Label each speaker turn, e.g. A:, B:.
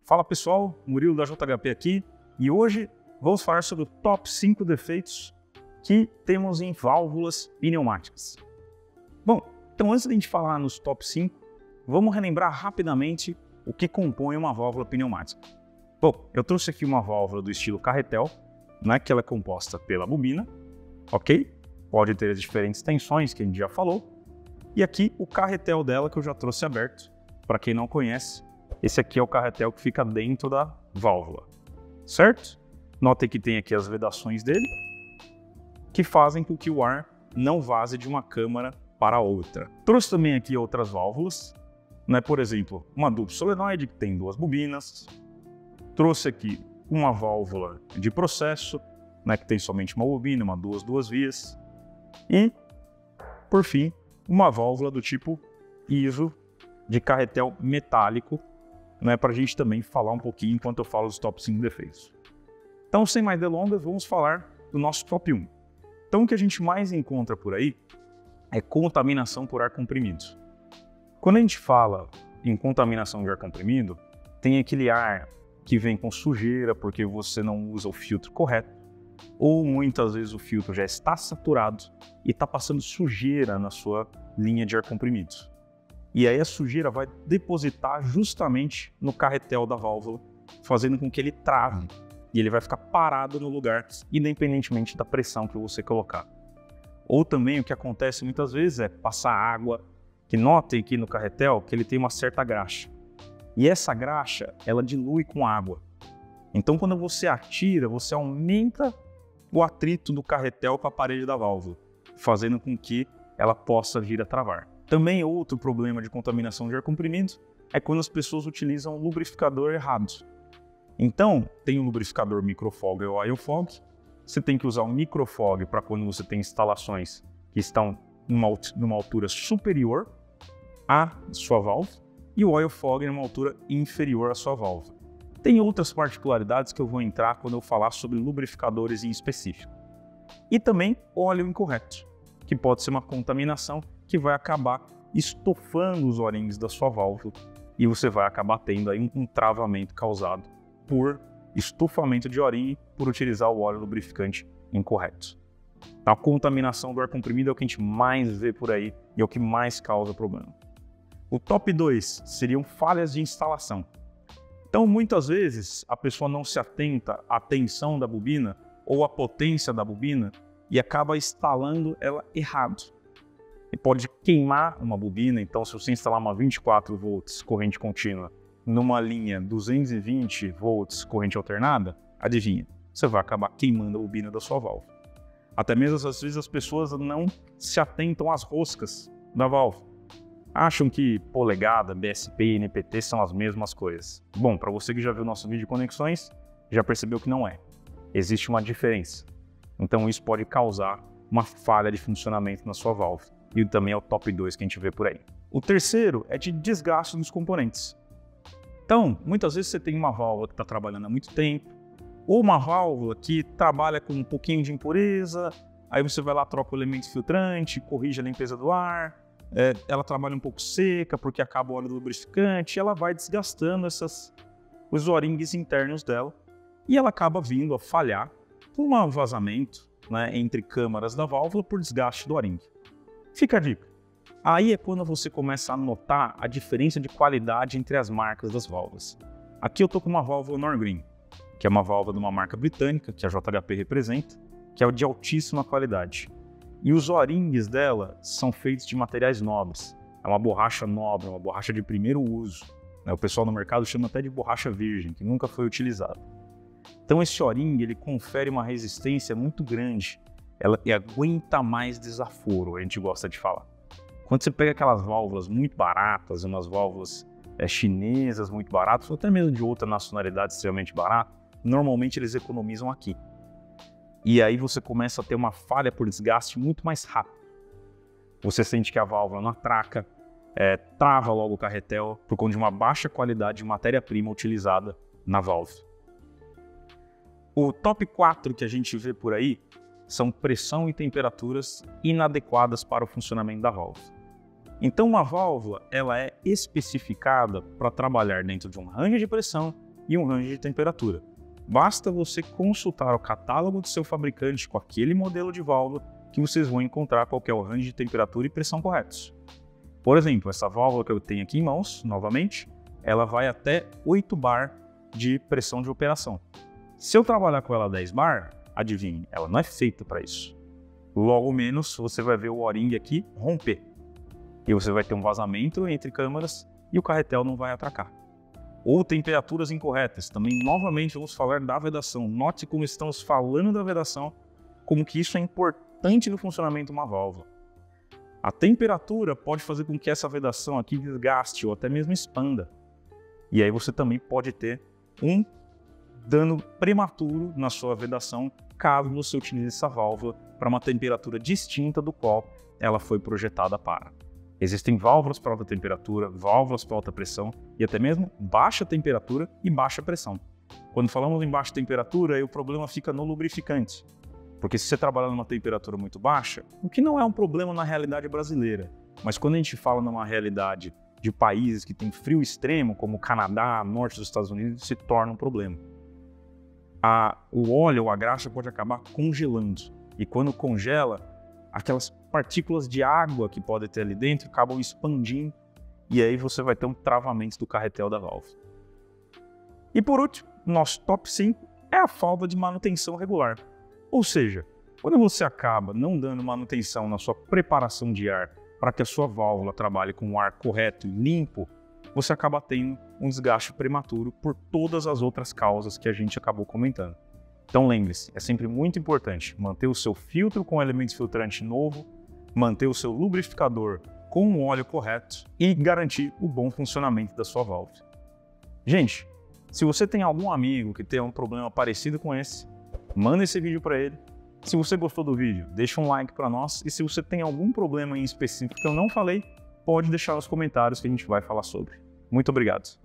A: Fala pessoal, Murilo da JHP aqui e hoje vamos falar sobre o top 5 defeitos que temos em válvulas pneumáticas. Bom, então antes de a gente falar nos top 5, vamos relembrar rapidamente o que compõe uma válvula pneumática. Bom, eu trouxe aqui uma válvula do estilo carretel, né, que ela é composta pela bobina, ok? Pode ter as diferentes tensões que a gente já falou. E aqui o carretel dela que eu já trouxe aberto. Para quem não conhece, esse aqui é o carretel que fica dentro da válvula, certo? Notem que tem aqui as vedações dele, que fazem com que o ar não vaze de uma câmara para outra. Trouxe também aqui outras válvulas, né? Por exemplo, uma duplo solenoide que tem duas bobinas. Trouxe aqui uma válvula de processo, né, que tem somente uma bobina, duas vias. E, por fim, uma válvula do tipo ISO de carretel metálico, né, para a gente também falar um pouquinho enquanto eu falo dos top 5 defeitos. Então, sem mais delongas, vamos falar do nosso top 1. Então, o que a gente mais encontra por aí é contaminação por ar comprimido. Quando a gente fala em contaminação de ar comprimido, tem aquele ar que vem com sujeira porque você não usa o filtro correto, ou muitas vezes o filtro já está saturado e está passando sujeira na sua linha de ar comprimido. E aí a sujeira vai depositar justamente no carretel da válvula, fazendo com que ele trave. E ele vai ficar parado no lugar, independentemente da pressão que você colocar. Ou também o que acontece muitas vezes é passar água, que notem aqui no carretel que ele tem uma certa graxa. E essa graxa, ela dilui com água. Então quando você atira, você aumenta o atrito do carretel com a parede da válvula, fazendo com que ela possa vir a travar. Também outro problema de contaminação de ar comprimido é quando as pessoas utilizam o lubrificador errado. Então, tem o lubrificador microfog e o oil fog. Você tem que usar o microfog para quando você tem instalações que estão numa altura superior à sua válvula e o oil fog numa altura inferior à sua válvula. Tem outras particularidades que eu vou entrar quando eu falar sobre lubrificadores em específico. E também óleo incorreto, que pode ser uma contaminação que vai acabar estufando os O-rings da sua válvula e você vai acabar tendo aí um travamento causado por estufamento de O-ring por utilizar o óleo lubrificante incorreto. A contaminação do ar comprimido é o que a gente mais vê por aí e é o que mais causa problema. O top 2 seriam falhas de instalação. Então, muitas vezes, a pessoa não se atenta à tensão da bobina ou à potência da bobina e acaba instalando ela errado. E pode queimar uma bobina, então se você instalar uma 24 volts corrente contínua numa linha 220 volts corrente alternada, adivinha, você vai acabar queimando a bobina da sua válvula. Até mesmo às vezes as pessoas não se atentam às roscas da válvula. Acham que polegada, BSP e NPT são as mesmas coisas. Bom, para você que já viu nosso vídeo de conexões, já percebeu que não é. Existe uma diferença. Então isso pode causar uma falha de funcionamento na sua válvula. E também é o top 2 que a gente vê por aí. O terceiro é de desgaste dos componentes. Então, muitas vezes você tem uma válvula que está trabalhando há muito tempo, ou uma válvula que trabalha com um pouquinho de impureza, aí você vai lá, troca o elemento filtrante, corrige a limpeza do ar, ela trabalha um pouco seca porque acaba o óleo do lubrificante, ela vai desgastando os O-rings internos dela e ela acaba vindo a falhar por um vazamento, né, entre câmaras da válvula por desgaste do O-ring. Fica a dica. Aí é quando você começa a notar a diferença de qualidade entre as marcas das válvulas. Aqui eu estou com uma válvula Norgreen, que é uma válvula de uma marca britânica, que a JHP representa, que é de altíssima qualidade. E os O-rings dela são feitos de materiais nobres. É uma borracha nobre, uma borracha de primeiro uso. O pessoal no mercado chama até de borracha virgem, que nunca foi utilizada. Então esse O-ring ele confere uma resistência muito grande. Ela aguenta mais desaforo, a gente gosta de falar. Quando você pega aquelas válvulas muito baratas, umas válvulas chinesas muito baratas, ou até mesmo de outra nacionalidade extremamente barata, normalmente eles economizam aqui. E aí você começa a ter uma falha por desgaste muito mais rápido. Você sente que a válvula não atraca, trava logo o carretel por conta de uma baixa qualidade de matéria-prima utilizada na válvula. O top 4 que a gente vê por aí são pressão e temperaturas inadequadas para o funcionamento da válvula. Então uma válvula ela é especificada para trabalhar dentro de um range de pressão e um range de temperatura. Basta você consultar o catálogo do seu fabricante com aquele modelo de válvula que vocês vão encontrar qual que é o range de temperatura e pressão corretos. Por exemplo, essa válvula que eu tenho aqui em mãos, novamente, ela vai até 8 bar de pressão de operação. Se eu trabalhar com ela a 10 bar, adivinhe, ela não é feita para isso. Logo menos você vai ver o O-ring aqui romper. E você vai ter um vazamento entre câmaras e o carretel não vai atracar. Ou temperaturas incorretas. Também, novamente, vamos falar da vedação. Note como estamos falando da vedação, como que isso é importante no funcionamento de uma válvula. A temperatura pode fazer com que essa vedação aqui desgaste ou até mesmo expanda. E aí você também pode ter um dano prematuro na sua vedação caso você utilize essa válvula para uma temperatura distinta do qual ela foi projetada para. Existem válvulas para alta temperatura, válvulas para alta pressão e até mesmo baixa temperatura e baixa pressão. Quando falamos em baixa temperatura, aí o problema fica no lubrificante. Porque se você trabalhar numa temperatura muito baixa, o que não é um problema na realidade brasileira, mas quando a gente fala numa realidade de países que tem frio extremo, como o Canadá, norte dos Estados Unidos, se torna um problema. O óleo ou a graxa pode acabar congelando. E quando congela, aquelas partículas de água que pode ter ali dentro acabam expandindo e aí você vai ter um travamento do carretel da válvula. E por último, nosso top 5 é a falta de manutenção regular. Ou seja, quando você acaba não dando manutenção na sua preparação de ar para que a sua válvula trabalhe com o ar correto e limpo, você acaba tendo um desgaste prematuro por todas as outras causas que a gente acabou comentando. Então lembre-se, é sempre muito importante manter o seu filtro com elementos filtrantes novo, manter o seu lubrificador com o óleo correto e garantir o bom funcionamento da sua válvula. Gente, se você tem algum amigo que tenha um problema parecido com esse, manda esse vídeo para ele. Se você gostou do vídeo, deixa um like para nós e se você tem algum problema em específico que eu não falei, pode deixar nos comentários que a gente vai falar sobre. Muito obrigado!